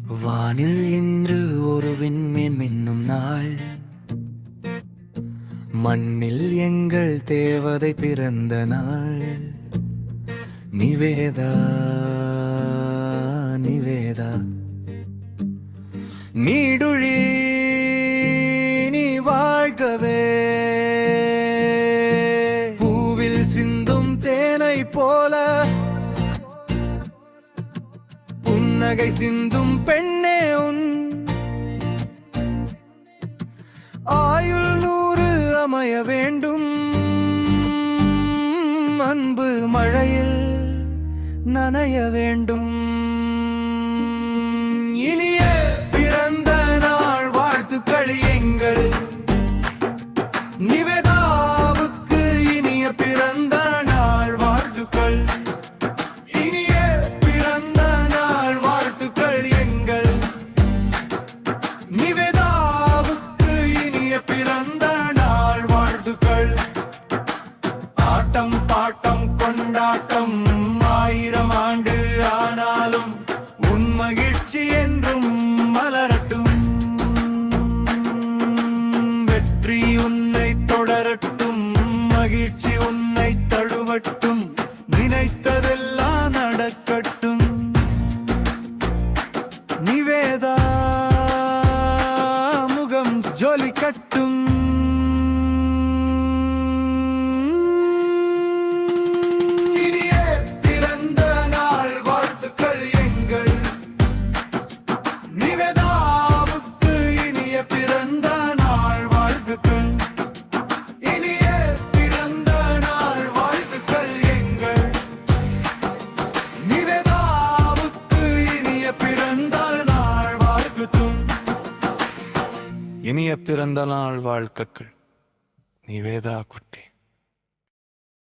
வானில் இன்று ஒரு விண்மீன் மின்னும் நாள், மண்ணில் எங்கள் தேவதை பிறந்த நாள். நிவேதா நிவேதா நீடுழி நீ வாழ்கவே, பூவில் சிந்தும் தேனை போல புன்னகை சிந்தும் பெண்ணே உன் ஆயுள் 100 அமைய வேண்டும். அன்பு மழையில் நனைய வேண்டும். இனிய பிறந்த நாள் வாழ்த்துக்கள் எங்கள் நிவேதாவுக்கு. இனிய பிறந்த நாள் வாழ்த்துக்கள். இனிய பிறந்த நாள் வாழ்த்துக்கள் எங்கள் நிவேதாவுக்கு. இனிய பிறந்த நாள் வாழ்த்துக்கள். ஆட்டம் பாட்டம் கொண்டாட்டம் 1000 ஆண்டு ஆனாலும் உன் மகிழ்ச்சி என்றும் மலரட்டும். வெற்றி உன்னை தொடரட்டும், மகிழ்ச்சி உன்னை தழுவட்டும், நினைத்ததெல்லாம் நடக்கட்டும். நிவேதா முகம் ஜொலிக்கட்டும். இனிய பிறந்த நாள் வாழ்த்துக்கள் நிவேதா குட்டி.